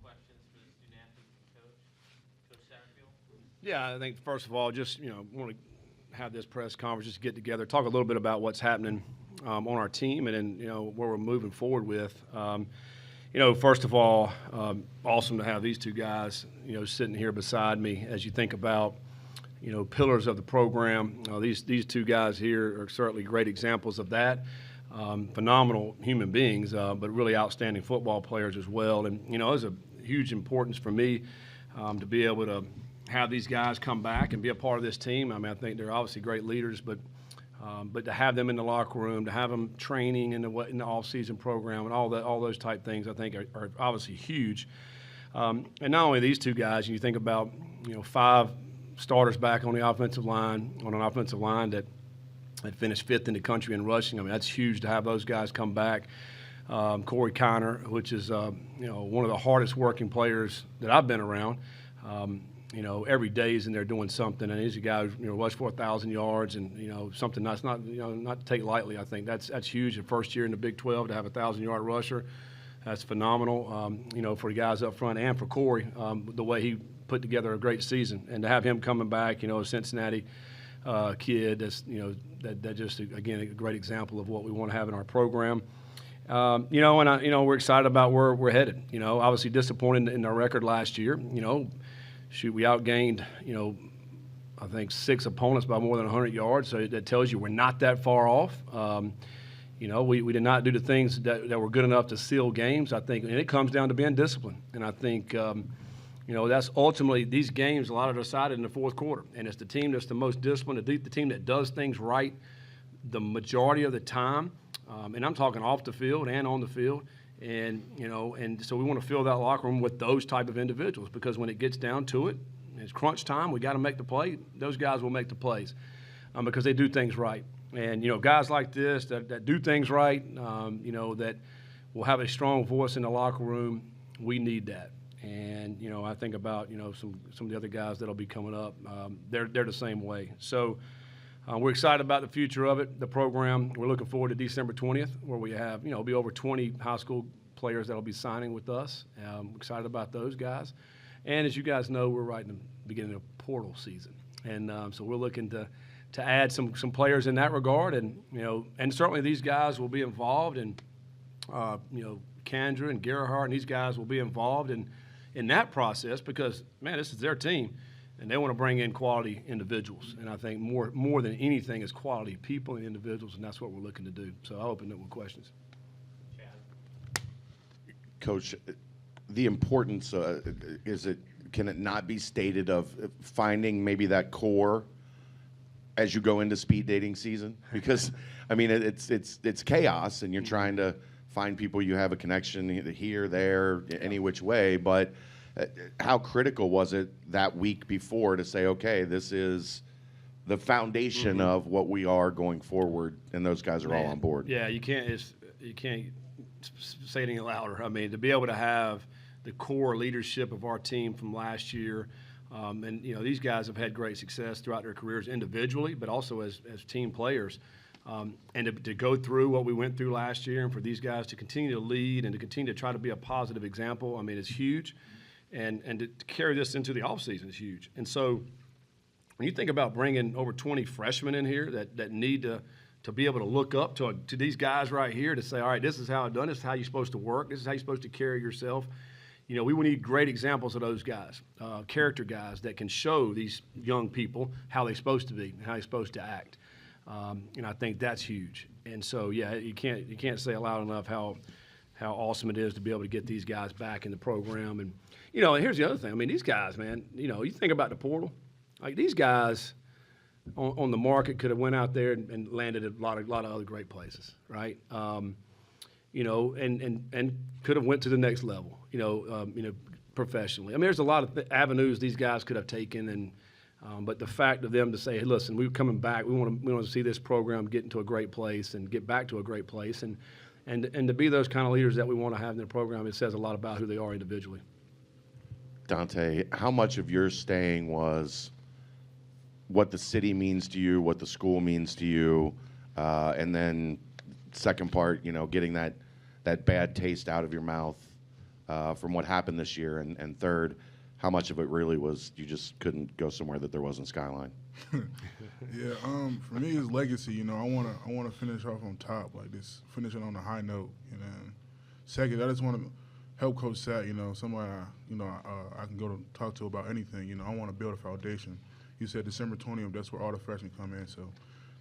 questions for the student athletes and Coach Satterfield? Yeah, I think first of all, just want to have this press conference, just get together, talk a little bit about what's happening on our team, and then where we're moving forward with. First of all, awesome to have these two guys sitting here beside me as you think about pillars of the program. These two guys here are certainly great examples of that. Phenomenal human beings, but really outstanding football players as well. And it's a huge importance for me to be able to have these guys come back and be a part of this team. I mean, I think they're obviously great leaders, but to have them in the locker room, to have them training in the off-season program, and all those type things, I think are obviously huge. And not only these two guys, you think about 5 starters back on the offensive line, on an offensive line that finished 5th in the country in rushing. I mean, that's huge to have those guys come back. Corey Kandra, which is one of the hardest working players that I've been around. Every day he's in there doing something, and he's a guy who rushed for 1,000 yards, and something that's not not to take lightly. I think that's huge. The first year in the Big 12 to have a 1,000-yard rusher, that's phenomenal. For the guys up front and for Corey, the way he put together a great season, and to have him coming back, a Cincinnati kid, that's that just again a great example of what we want to have in our program. We're excited about where we're headed. Obviously disappointed in our record last year. We outgained, I think 6 opponents by more than 100 yards. So that tells you we're not that far off. We did not do the things that were good enough to seal games, I think. And it comes down to being disciplined. And I think, that's ultimately these games, a lot of are decided in the fourth quarter. And it's the team that's the most disciplined, the team that does things right the majority of the time. And I'm talking off the field and on the field. And so we want to fill that locker room with those type of individuals, because when it gets down to it, it's crunch time, we got to make the play. Those guys will make the plays because they do things right. And guys like this that do things right, that will have a strong voice in the locker room. We need that. And I think about some of the other guys that'll be coming up. They're the same way. So. We're excited about the future of it, the program. We're looking forward to December 20th, where we have, be over 20 high school players that will be signing with us. Excited about those guys. And as you guys know, we're right in the beginning of portal season. And so we're looking to add some players in that regard. And, and certainly these guys will be involved. And, Kandra and Gerhardt and these guys will be involved in that process because, man, this is their team. And they want to bring in quality individuals. And I think more than anything is quality people and individuals, and that's what we're looking to do. So I'll open it with questions. Coach, the importance, can it not be stated of finding maybe that core as you go into speed dating season? Because, I mean, it's chaos, and you're trying to find people you have a connection here, there, any which way, but how critical was it that week before to say, okay, this is the foundation of what we are going forward, and those guys are all on board? Yeah, you can't say it any louder. I mean, to be able to have the core leadership of our team from last year, and these guys have had great success throughout their careers individually, but also as team players. And to go through what we went through last year, and for these guys to continue to lead and to continue to try to be a positive example, I mean, it's huge. And to carry this into the offseason is huge. And so when you think about bringing over 20 freshmen in here that need to be able to look up to these guys right here to say, all right, this is how it's done, this is how you're supposed to work, this is how you're supposed to carry yourself. We need great examples of those guys, character guys that can show these young people how they're supposed to be and how they're supposed to act. And I think that's huge. And so, yeah, you can't say loud enough how awesome it is to be able to get these guys back in the program. And and here's the other thing. I mean, these guys, man, you think about the portal. Like, these guys on the market could have went out there and landed at a lot of other great places, right? And could have went to the next level, professionally. I mean, there's a lot of avenues these guys could have taken, and but the fact of them to say, hey, listen, we're coming back. We want to see this program get into a great place and get back to a great place, and to be those kind of leaders that we want to have in the program, it says a lot about who they are individually. Dante, how much of your staying was what the city means to you, what the school means to you, and then second part, getting that bad taste out of your mouth from what happened this year? And third, how much of it really was you just couldn't go somewhere that there wasn't skyline? Yeah, for me, it's legacy. You know, I wanna finish off on top, like this, finishing on a high note. And then second, I just want to help Coach Sat. You know, somebody I can go to talk to about anything. You know, I want to build a foundation. You said December 20th. That's where all the freshmen come in. So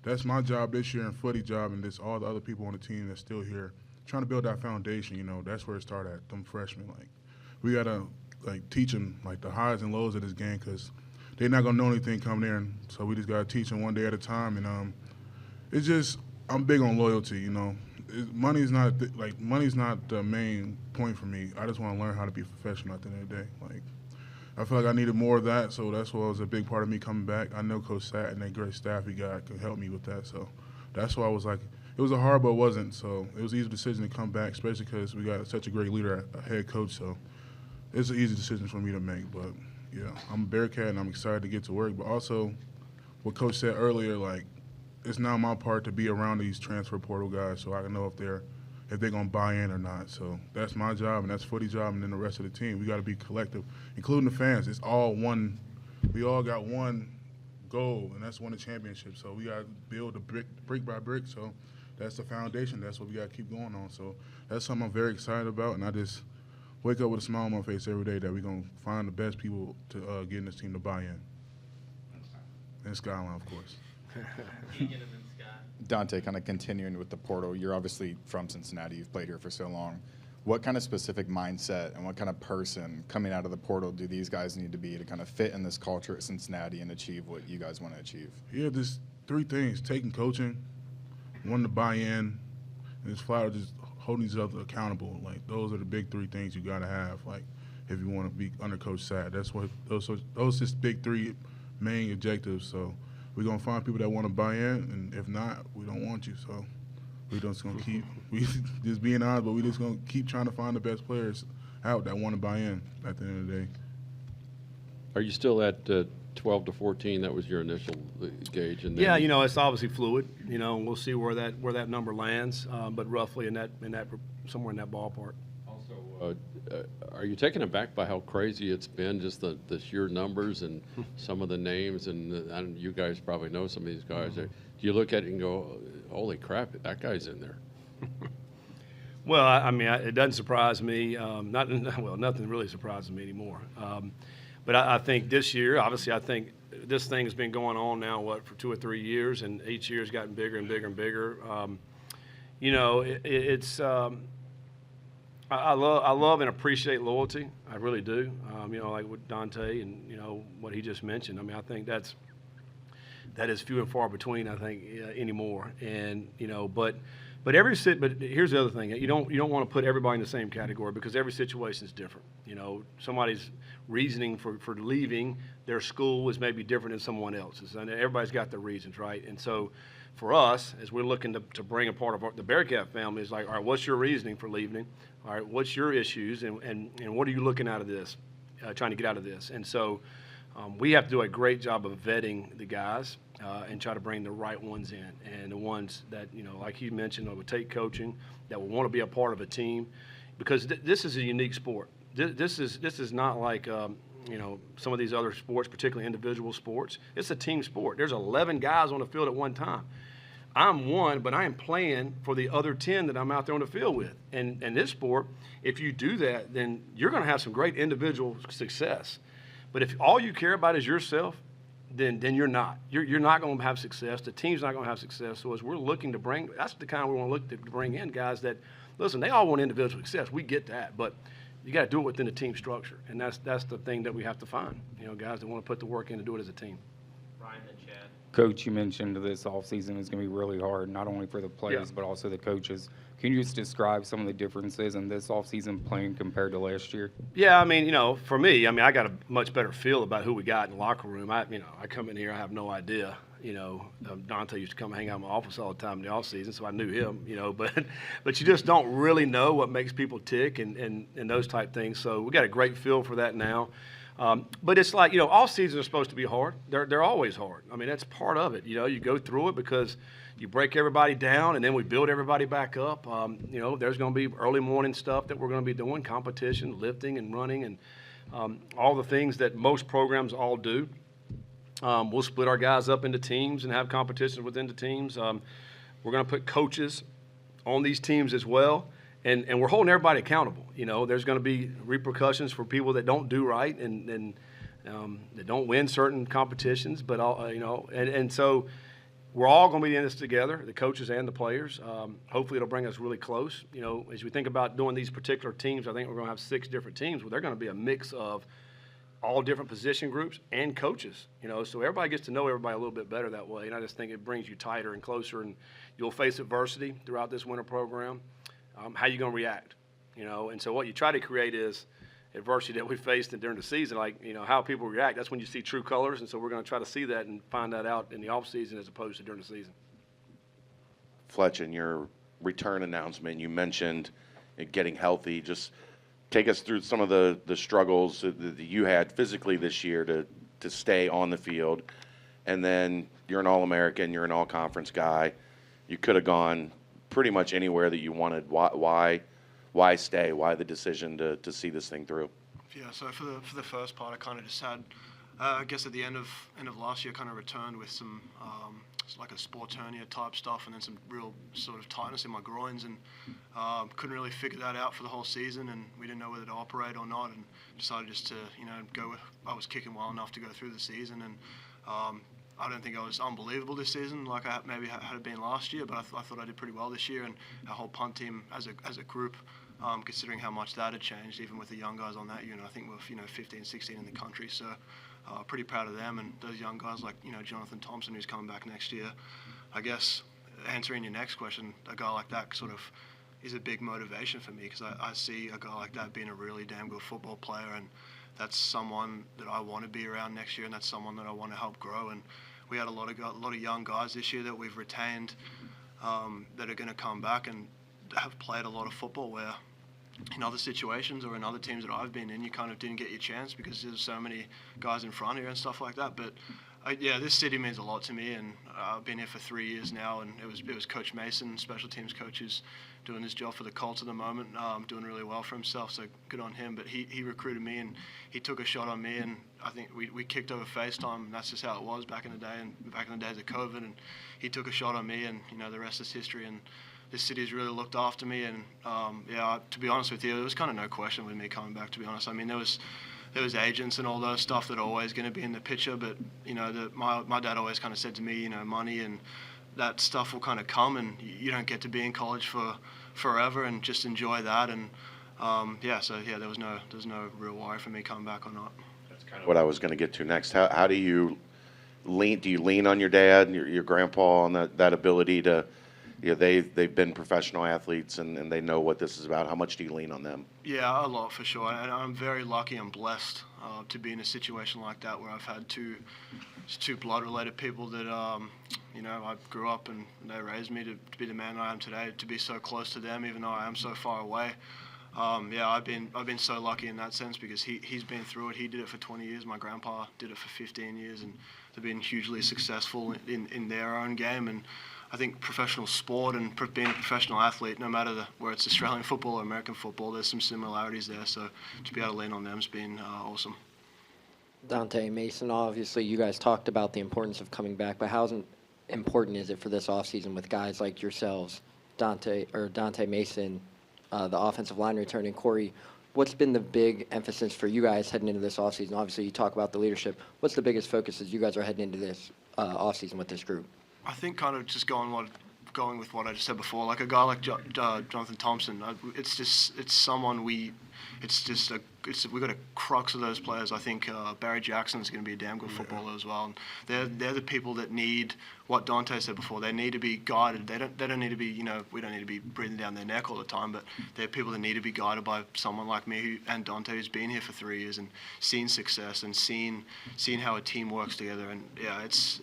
that's my job this year and Footy job, and this all the other people on the team that's still here, trying to build that foundation. You know, that's where it started at. Them freshmen, like we gotta teach them like the highs and lows of this game, because they're not gonna know anything coming in. So we just gotta teach them one day at a time. And it's just I'm big on loyalty. You know, money's not the main point for me. I just want to learn how to be a professional at the end of the day. Like I feel like I needed more of that, so that's what was a big part of me coming back. I know Coach Sat and that great staff he got could help me with that. So that's why I was like, it was a hard, but it wasn't. So it was an easy decision to come back, especially because we got such a great leader, a head coach. So it's an easy decision for me to make. But yeah, I'm a Bearcat and I'm excited to get to work. But also, what Coach said earlier, like it's now my part to be around these transfer portal guys, so I can know if they're gonna buy in or not. So that's my job, and that's Footy's job, and then the rest of the team. We got to be collective, including the fans. It's all one. We all got one goal, and that's win the championship. So we got to build a brick by brick. So that's the foundation. That's what we got to keep going on. So that's something I'm very excited about, and I just wake up with a smile on my face every day that we're gonna find the best people to get in this team to buy in. And Skyline, of course. Keegan and then Scott. Dante, kind of continuing with the portal, you're obviously from Cincinnati. You've played here for so long. What kind of specific mindset and what kind of person coming out of the portal do these guys need to be to kind of fit in this culture at Cincinnati and achieve what you guys want to achieve? Yeah, there's three things: taking coaching, wanting to buy in, and it's flat out just holding each other accountable. Like those are the big three things you got to have. Like if you want to be under Coach Sat, that's what those just big three main objectives. So we're gonna find people that want to buy in, and if not, we don't want you. So we just gonna keep just being honest, but we just gonna keep trying to find the best players out that want to buy in at the end of the day. Are you still at 12 to 14? That was your initial gauge, and then Yeah, you know, it's obviously fluid. You know, we'll see where that number lands, but roughly in that somewhere in that ballpark. Also, are you taken aback by how crazy it's been, just the sheer numbers and some of the names? And you guys probably know some of these guys. Do you look at it and go, "Holy crap, that guy's in there"? Well, I mean, it doesn't surprise me. Nothing really surprises me anymore. But I think this year, obviously, I think this thing has been going on now, for 2 or 3 years, and each year has gotten bigger and bigger and bigger. You know, it's I love and appreciate loyalty. I really do. You know, like with Dante and, you know, what he just mentioned. I mean, I think that is few and far between, I think, anymore. And, you know, but here's the other thing. You don't want to put everybody in the same category, because every situation is different. You know, somebody's reasoning for leaving their school is maybe different than someone else's, and everybody's got their reasons, right? And so for us, as we're looking to bring a part of the Bearcat family, is like, all right, what's your reasoning for leaving? All right, what's your issues, and what are you looking out of this, trying to get out of this? And so we have to do a great job of vetting the guys and try to bring the right ones in, and the ones that, you know, like you mentioned, that would take coaching, that will want to be a part of a team, because this is a unique sport. This is not like you know, some of these other sports, particularly individual sports. It's a team sport. There's 11 guys on the field at one time. I'm one, but I am playing for the other 10 that I'm out there on the field with. And this sport, if you do that, then you're going to have some great individual success. But if all you care about is yourself, then you're not. You're not going to have success. The team's not going to have success. So as we're looking to bring, that's the kind we want to look to bring in guys that, listen, they all want individual success. We get that, but you got to do it within the team structure, and that's the thing that we have to find. You know, guys that want to put the work in to do it as a team. Ryan and Chad. Coach, you mentioned this offseason is going to be really hard, not only for the players, but also the coaches. Can you just describe some of the differences in this offseason playing compared to last year? Yeah, I mean, you know, for me, I mean, I got a much better feel about who we got in the locker room. I come in here, I have no idea. You know, Dante used to come hang out in my office all the time in the off season, so I knew him. You know, but you just don't really know what makes people tick and those type things. So we got a great feel for that now. But it's like, all seasons are supposed to be hard. They're always hard. I mean, that's part of it. You go through it because you break everybody down and then we build everybody back up. There's going to be early morning stuff that we're going to be doing, competition, lifting and running, and all the things that most programs all do. We'll split our guys up into teams and have competitions within the teams. We're going to put coaches on these teams as well. And we're holding everybody accountable. There's going to be repercussions for people that don't do right and that don't win certain competitions. But and so we're all going to be in this together, the coaches and the players. Hopefully, it'll bring us really close. As we think about doing these particular teams, I think we're going to have 6 different teams. Well, they're going to be a mix of all different position groups and coaches. So everybody gets to know everybody a little bit better that way. And I just think it brings you tighter and closer. And you'll face adversity throughout this winter program. How you going to react, And so what you try to create is adversity that we faced during the season, like, how people react. That's when you see true colors, and so we're going to try to see that and find that out in the offseason as opposed to during the season. Fletcher, in your return announcement, you mentioned getting healthy. Just take us through some of the struggles that you had physically this year to stay on the field. And then you're an All-American, you're an All-Conference guy. You could have gone pretty much anywhere that you wanted. Why stay? Why the decision to see this thing through? Yeah, so for the first part, I kind of just had, I guess at the end of last year, kind of returned with some like a sports hernia type stuff, and then some real sort of tightness in my groins, and couldn't really figure that out for the whole season, and we didn't know whether to operate or not, and decided just to go with. I was kicking well enough to go through the season, and I don't think I was unbelievable this season like I maybe had been last year, but I thought I did pretty well this year, and our whole punt team as a group, considering how much that had changed, even with the young guys on that unit, I think we're 15, 16 in the country, so pretty proud of them, and those young guys like Jonathan Thompson, who's coming back next year. I guess answering your next question, a guy like that sort of is a big motivation for me because I see a guy like that being a really damn good football player, and that's someone that I want to be around next year, and that's someone that I want to help grow. And we had a lot of young guys this year that we've retained that are going to come back and have played a lot of football where in other situations or in other teams that I've been in, you kind of didn't get your chance because there's so many guys in front of you and stuff like that. But this city means a lot to me, and I've been here for 3 years now, and it was Coach Mason, special teams coach, who's doing his job for the Colts at the moment, doing really well for himself, so good on him. But he recruited me, and he took a shot on me, and I think we kicked over FaceTime, and that's just how it was back in the day, and back in the days of COVID, and he took a shot on me, and the rest is history, and this city's really looked after me, and to be honest with you, there was kind of no question with me coming back, to be honest. I mean, there was agents and all those stuff that are always going to be in the picture, but my dad always kind of said to me, money and that stuff will kind of come, and you don't get to be in college for forever, and just enjoy that. And there was no real worry for me coming back or not. That's kind of what I was going to get to next. How do you lean? Do you lean on your dad and your grandpa on that ability to? They've been professional athletes and they know what this is about. How much do you lean on them? Yeah, a lot for sure. And I'm very lucky and blessed to be in a situation like that where I've had two blood-related people that I grew up and they raised me to be the man I am today. To be so close to them, even though I am so far away. I've been so lucky in that sense because he's been through it. He did it for 20 years. My grandpa did it for 15 years, and they've been hugely successful in their own game. And I think professional sport and being a professional athlete, no matter where it's Australian football or American football, there's some similarities there. So to be able to lean on them has been awesome. Dante, Mason, obviously you guys talked about the importance of coming back, but how important is it for this offseason with guys like yourselves, Dante Mason, the offensive line returning, Corey? What's been the big emphasis for you guys heading into this offseason? Obviously you talk about the leadership. What's the biggest focus as you guys are heading into this offseason with this group? I think kind of just going with what I just said before, like a guy like Jonathan Thompson, it's someone we've got a crux of those players. I think Barry Jackson's going to be a damn good footballer as well. And they're the people that need what Dante said before. They need to be guided. They don't need to be, we don't need to be breathing down their neck all the time, but they're people that need to be guided by someone like me and Dante, who's been here for 3 years and seen success and seen how a team works together. And yeah, it's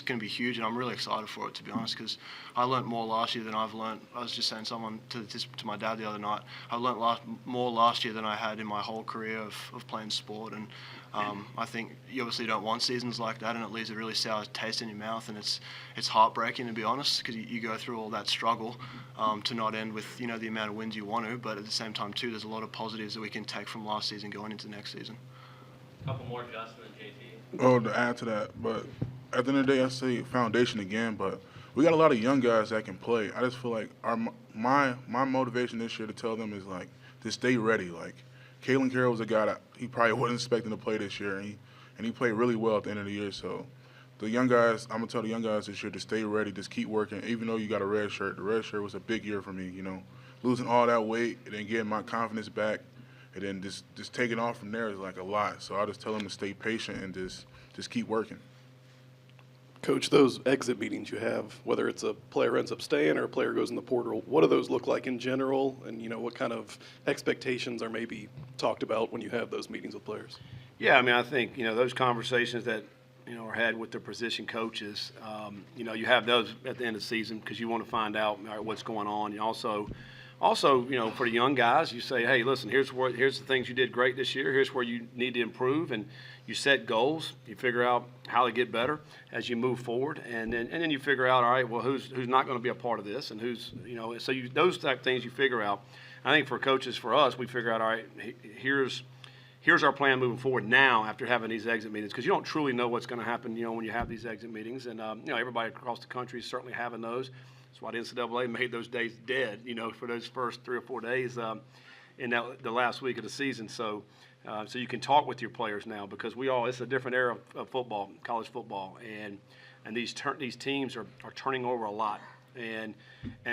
going to be huge, and I'm really excited for it, to be honest, because I learned more last year than I've learned. I was just saying to my dad the other night, I learned more last year than I had in my whole career of playing sport, and I think you obviously don't want seasons like that, and it leaves a really sour taste in your mouth, and it's heartbreaking, to be honest, because you go through all that struggle to not end with the amount of wins you want to, but at the same time too, there's a lot of positives that we can take from last season going into next season. A couple more, Justin and JT. Oh, to add to that, but at the end of the day, I say foundation again, but we got a lot of young guys that can play. I just feel like my motivation this year to tell them is like to stay ready. Like Kalen Carroll was a guy that he probably wasn't expecting to play this year, and he played really well at the end of the year. So the young guys, I'm gonna tell the young guys this year to stay ready, just keep working. Even though you got a red shirt, the red shirt was a big year for me. Losing all that weight and then getting my confidence back, and then just taking off from there is like a lot. So I just tell them to stay patient and just keep working. Coach, those exit meetings you have, whether it's a player ends up staying or a player goes in the portal, what do those look like in general? And, what kind of expectations are maybe talked about when you have those meetings with players? Yeah, I mean, I think, those conversations that, are had with the position coaches, you have those at the end of the season because you want to find out what's going on. You also, for the young guys, you say, hey, listen, here's the things you did great this year. Here's where you need to improve, and you set goals. You figure out how to get better as you move forward, and then you figure out, all right, well, who's not going to be a part of this, and who's so those type of things you figure out. I think for coaches, for us, we figure out, all right, here's our plan moving forward now after having these exit meetings, because you don't truly know what's going to happen, when you have these exit meetings, and everybody across the country is certainly having those. That's why the NCAA made those days dead, for those first 3 or 4 days in the last week of the season. So you can talk with your players now, because it's a different era of football, college football, and these teams are turning over a lot. And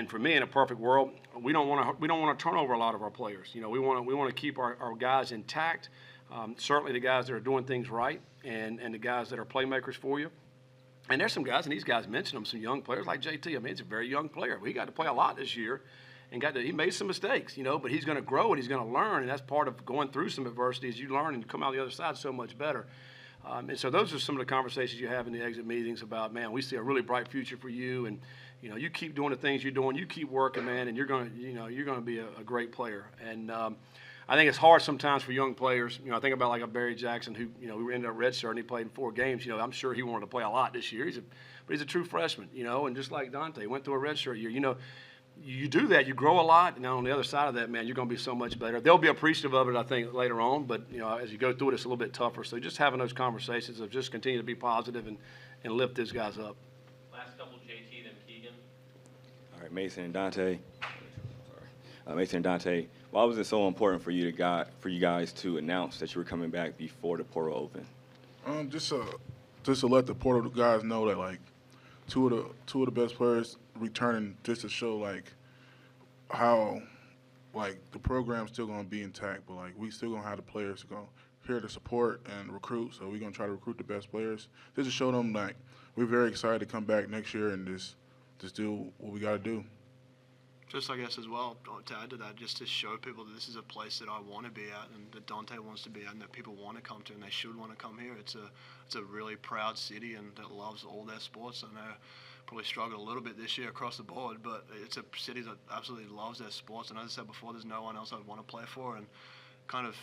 for me, in a perfect world, we don't want to turn over a lot of our players. We want to keep our guys intact. Certainly the guys that are doing things right, and the guys that are playmakers for you. And there's some guys, and these guys mentioned them, some young players like JT. I mean, he's a very young player. He got to play a lot this year, and he made some mistakes, but he's going to grow and he's going to learn, and that's part of going through some adversity is you learn and come out the other side so much better. And so those are some of the conversations you have in the exit meetings about, man, we see a really bright future for you, and you keep doing the things you're doing, you keep working, man, and you're going to be a great player. And I think it's hard sometimes for young players. I think about like a Barry Jackson who, we ended up redshirt and he played in 4 games. I'm sure he wanted to play a lot this year. But he's a true freshman, and just like Dante went through a redshirt year. You do that, you grow a lot, and on the other side of that, man, you're going to be so much better. They'll be appreciative of it, I think, later on, but, as you go through it, it's a little bit tougher. So just having those conversations of just continue to be positive and lift these guys up. Last couple, JT, then Keegan. All right, Mason and Dante. Mason and Dante, why was it so important for you guys to announce that you were coming back before the portal opened? Just to let the portal guys know that like two of the best players returning, just to show like how like the program's still gonna be intact, but like we still gonna have the players here to support and recruit. So we're gonna try to recruit the best players just to show them like we're very excited to come back next year and just do what we gotta do. Just, I guess, as well, to add to that, just to show people that this is a place that I want to be at and that Dante wants to be at and that people want to come to and they should want to come here. It's a really proud city and that loves all their sports. I know probably struggled a little bit this year across the board, but it's a city that absolutely loves their sports. And as I said before, there's no one else I'd want to play for. And it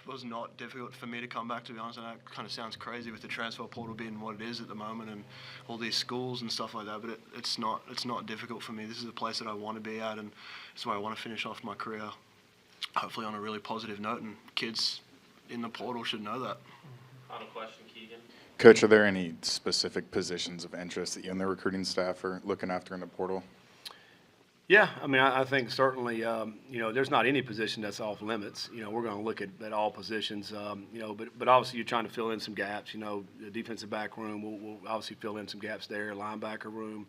was not difficult for me to come back, to be honest. And that kind of sounds crazy with the transfer portal being what it is at the moment and all these schools and stuff like that. But it's not difficult for me. This is a place that I want to be at, and it's where I want to finish off my career, hopefully on a really positive note. And kids in the portal should know that. Final question, Keegan. Coach, are there any specific positions of interest that you and the recruiting staff are looking after in the portal? Yeah, I mean, I think certainly, there's not any position that's off limits. We're going to look at all positions, but obviously you're trying to fill in some gaps. The defensive back room, we'll obviously fill in some gaps there, linebacker room,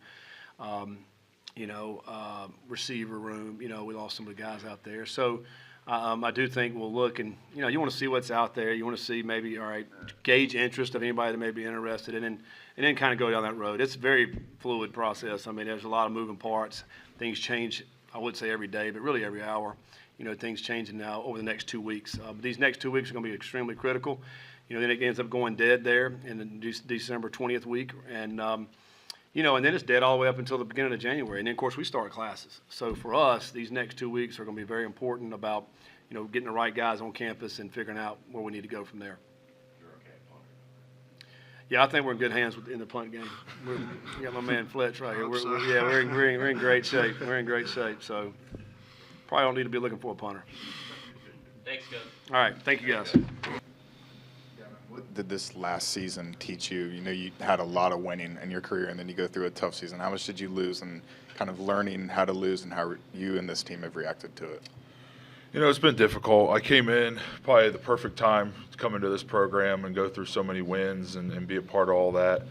receiver room. We lost some of the guys out there. So I do think we'll look and, you want to see what's out there. You want to see maybe, all right, gauge interest of anybody that may be interested and then kind of go down that road. It's a very fluid process. I mean, there's a lot of moving parts. Things change, I would say every day, but really every hour. Things changing now over the next 2 weeks. But these next 2 weeks are going to be extremely critical. Then it ends up going dead there in the December 20th week. And, and then it's dead all the way up until the beginning of January. And then, of course, we start classes. So for us, these next 2 weeks are going to be very important about, getting the right guys on campus and figuring out where we need to go from there. Yeah, I think we're in good hands in the punt game. We got my man Fletcher right here. Hope so. We're in great shape. We're in great shape. So probably don't need to be looking for a punter. Thanks, Coach. All right, thank you guys. What did this last season teach you? You know, you had a lot of winning in your career, and then you go through a tough season. How much did you lose, and kind of learning how to lose and how you and this team have reacted to it? You know, it's been difficult. I came in probably at the perfect time to come into this program and go through so many wins and be a part of all that.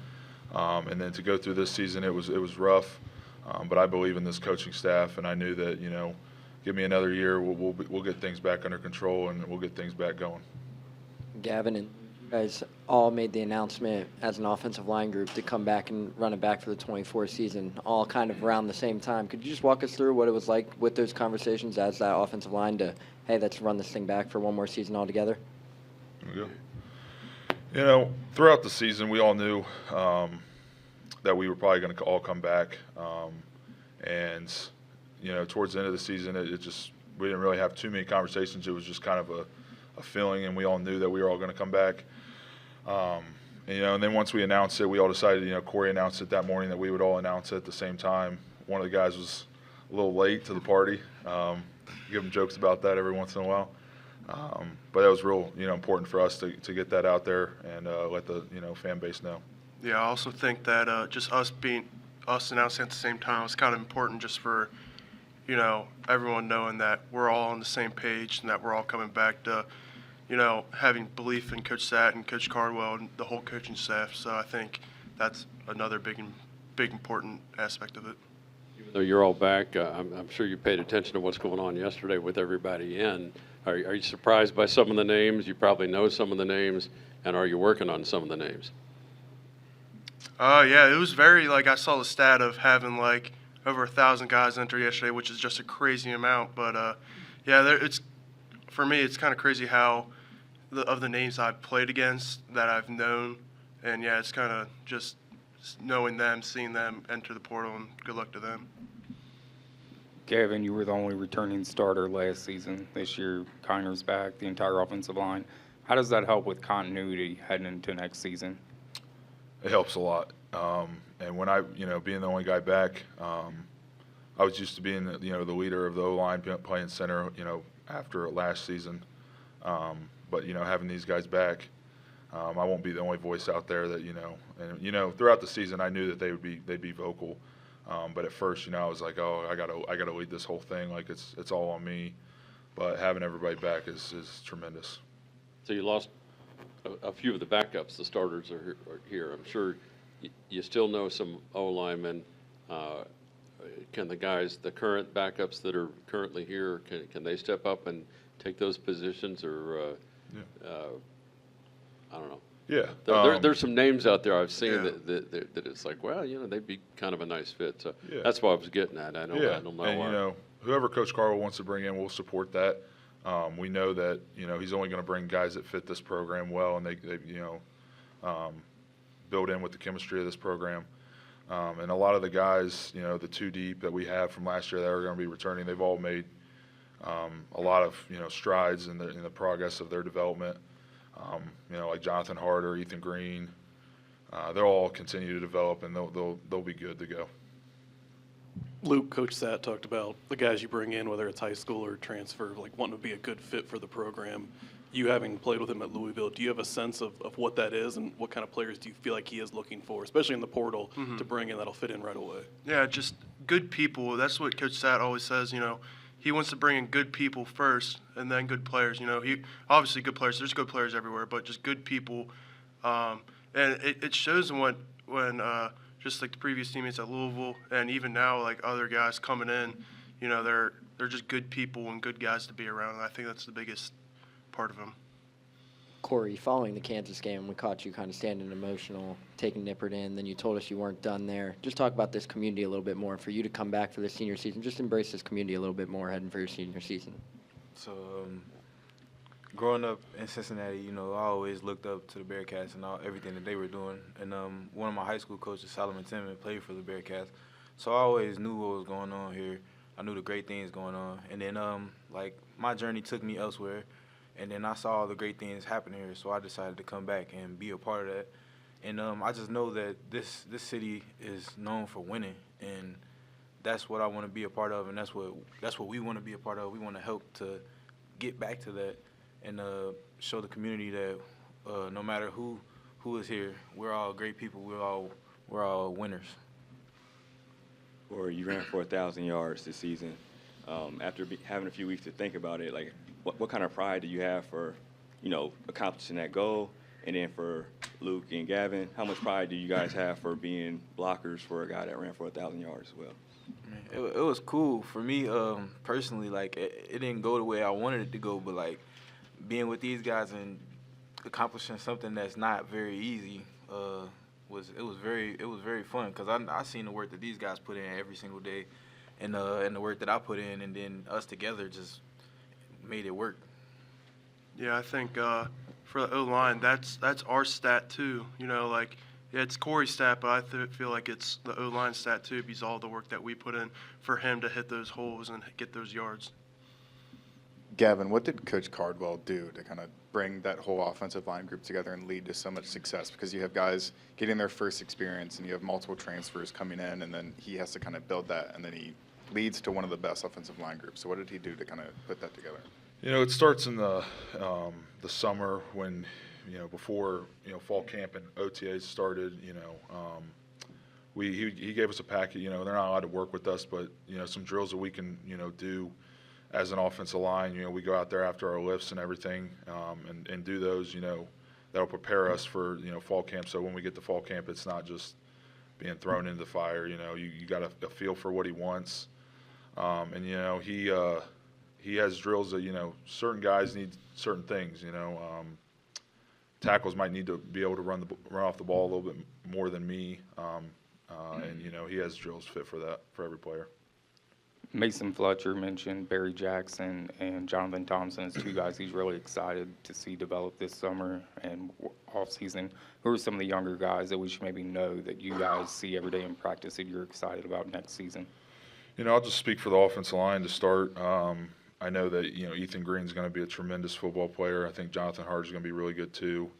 And then to go through this season, it was rough. But I believe in this coaching staff, and I knew that, you know, give me another year, we'll get things back under control and we'll get things back going. Gavin, and you guys all made the announcement as an offensive line group to come back and run it back for the 24 season, all kind of around the same time. Could you just walk us through what it was like with those conversations as that offensive line to, hey, let's run this thing back for one more season altogether? Yeah. You know, throughout the season, we all knew that we were probably going to all come back. And, you know, towards the end of the season, it just, we didn't really have too many conversations. It was just kind of a feeling, and we all knew that we were all going to come back. And, you know, and then once we announced it, we all decided, you know, Corey announced it that morning that we would all announce it at the same time. One of the guys was a little late to the party. Give him jokes about that every once in a while. But that was real, you know, important for us to get that out there and let the, you know, fan base know. Yeah, I also think that just us announcing at the same time was kind of important just for, you know, everyone knowing that we're all on the same page and that we're all coming back to, you know, having belief in Coach Satt and Coach Cardwell and the whole coaching staff. So I think that's another big important aspect of it. Even though you're all back, I'm sure you paid attention to what's going on yesterday with everybody in. Are you surprised by some of the names? You probably know some of the names, and are you working on some of the names? Yeah, it was very, like, I saw the stat of having, like, over 1,000 guys enter yesterday, which is just a crazy amount. But, yeah, for me, it's kind of crazy how of the names I've played against that I've known. And, yeah, it's kind of just knowing them, seeing them enter the portal, and good luck to them. Gavin, you were the only returning starter last season. This year, Kinder's back, the entire offensive line. How does that help with continuity heading into next season? It helps a lot. And when I, you know, being the only guy back, I was used to being, you know, the leader of the O-line, playing center, you know, after last season. But, you know, having these guys back, I won't be the only voice out there that, you know, and, you know, throughout the season, I knew that they'd be vocal. But at first, you know, I was like, oh, I gotta lead this whole thing. Like it's all on me. But having everybody back is tremendous. So you lost a few of the backups. The starters are here. I'm sure you still know some O-linemen. Can the guys, the current backups that are currently here, can they step up and take those positions, or I don't know. Yeah, there's some names out there I've seen Yeah. that it's like, well, you know, they'd be kind of a nice fit. So Yeah. that's what I was getting at. I don't know and why. you know, whoever Coach Cardwell wants to bring in, we'll support that. We know that, you know, he's only going to bring guys that fit this program well, and they you know, build in with the chemistry of this program. And a lot of the guys, you know, the two deep that we have from last year that are going to be returning, they've all made a lot of, you know, strides in the progress of their development. You know, like Jonathan Harder, Ethan Green, they'll all continue to develop, and they'll be good to go. Luke, Coach Satt talked about the guys you bring in, whether it's high school or transfer, like wanting to be a good fit for the program. You having played with him at Louisville, do you have a sense of what that is, and what kind of players do you feel like he is looking for, especially in the portal, to bring in that'll fit in right away? Yeah, just good people. That's what Coach Satt always says, you know. He wants to bring in good people first and then good players. You know, obviously good players. There's good players everywhere, but just good people. And it shows when just like the previous teammates at Louisville and even now, like other guys coming in, you know, they're just good people and good guys to be around. And I think that's the biggest part of them. Corey, following the Kansas game, we caught you kind of standing emotional, taking Nippert in, then you told us you weren't done there. Just talk about this community a little bit more. For you to come back for the senior season, just embrace this community a little bit more heading for your senior season. So, growing up in Cincinnati, you know, I always looked up to the Bearcats and everything that they were doing. And one of my high school coaches, Solomon Timmon, played for the Bearcats. So I always knew what was going on here. I knew the great things going on. And then, like, my journey took me elsewhere. And then I saw all the great things happen here, so I decided to come back and be a part of that. And I just know that this city is known for winning, and that's what I want to be a part of, and that's what we want to be a part of. We want to help to get back to that and show the community that no matter who is here, we're all great people. We're all winners. Or you ran for 1,000 yards this season. After having a few weeks to think about it, like what kind of pride do you have for, accomplishing that goal? And then for Luke and Gavin, how much pride do you guys have for being blockers for a guy that ran for 1,000 yards as well? It was cool for me personally. Like it didn't go the way I wanted it to go, but like being with these guys and accomplishing something that's not very easy was very fun because I seen the work that these guys put in every single day, and the work that I put in, and then us together just made it work. Yeah, I think for the O-line, that's our stat too. Yeah, it's Corey's stat, but I feel like it's the O-line stat too because all the work that we put in for him to hit those holes and get those yards. Gavin, what did Coach Cardwell do to kind of bring that whole offensive line group together and lead to so much success? Because you have guys getting their first experience and you have multiple transfers coming in, and then he has to kind of build that, and then he leads to one of the best offensive line groups. So what did he do to kind of put that together? It starts in the summer when, before, fall camp and OTAs started, he gave us a packet. They're not allowed to work with us, but, some drills that we can, do as an offensive line. We go out there after our lifts and everything and do those, that'll prepare us for, fall camp. So when we get to fall camp, it's not just being thrown into the fire. You got a feel for what he wants. And, he has drills that, certain guys need certain things, tackles might need to be able to run off the ball a little bit more than me. And, he has drills fit for that, for every player. Mason Fletcher mentioned Barry Jackson and Jonathan Thompson as two guys he's really excited to see develop this summer and off season. Who are some of the younger guys that we should maybe know that you guys see every day in practice that you're excited about next season? I'll just speak for the offensive line to start. I know that, Ethan Green's going to be a tremendous football player. I think Jonathan Hart is going to be really good too.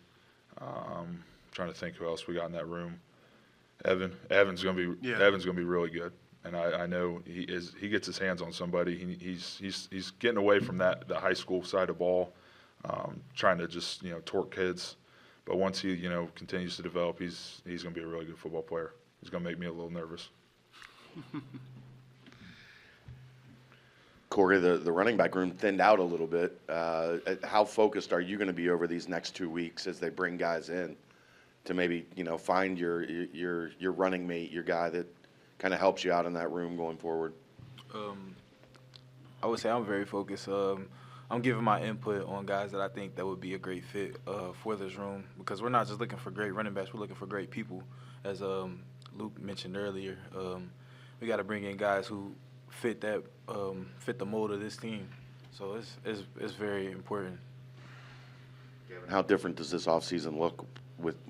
Trying to think who else we got in that room. Evan's going to be really good. And I know he gets his hands on somebody. He's getting away from the high school side of ball, trying to just torque kids. But once he continues to develop, he's going to be a really good football player. He's going to make me a little nervous. Corey, the running back room thinned out a little bit. How focused are you going to be over these next 2 weeks as they bring guys in to maybe find your running mate, your guy that kind of helps you out in that room going forward? I would say I'm very focused. I'm giving my input on guys that I think that would be a great fit for this room because we're not just looking for great running backs. We're looking for great people. As Luke mentioned earlier, we got to bring in guys who fit the mold of this team. So it's very important. How different does this offseason look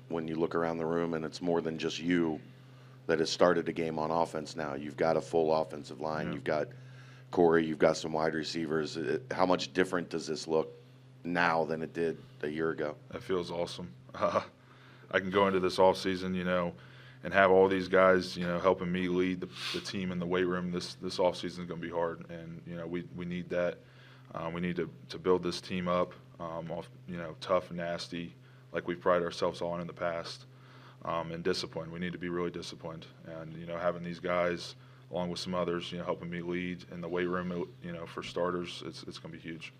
when you look around the room and it's more than just you that has started a game on offense now? You've got a full offensive line. Yeah. You've got Corey. You've got some wide receivers. How much different does this look now than it did a year ago? That feels awesome. I can go into this offseason, and have all these guys, helping me lead the team in the weight room. This offseason is going to be hard, and we need that. We need to build this team up, tough and nasty, like we've prided ourselves on in the past. And discipline. We need to be really disciplined. And, having these guys, along with some others, helping me lead in the weight room, for starters, it's going to be huge.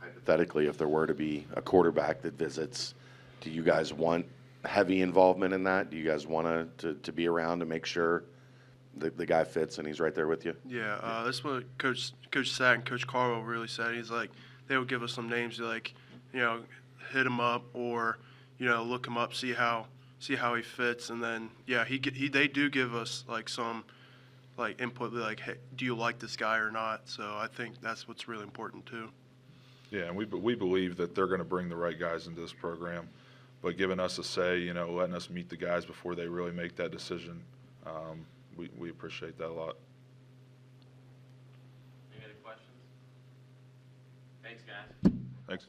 Hypothetically, if there were to be a quarterback that visits, do you guys want heavy involvement in that? Do you guys want to be around to make sure the guy fits and he's right there with you? Yeah, that's what Coach Sack and Coach Carwell really said. He's like, they would give us some names to hit him up or, look him up, see how he fits, and then they do give us some input, hey, do you like this guy or not? So I think that's what's really important too. Yeah, and we believe that they're going to bring the right guys into this program, but giving us a say, letting us meet the guys before they really make that decision, we appreciate that a lot. Any other questions? Thanks, guys. Thanks.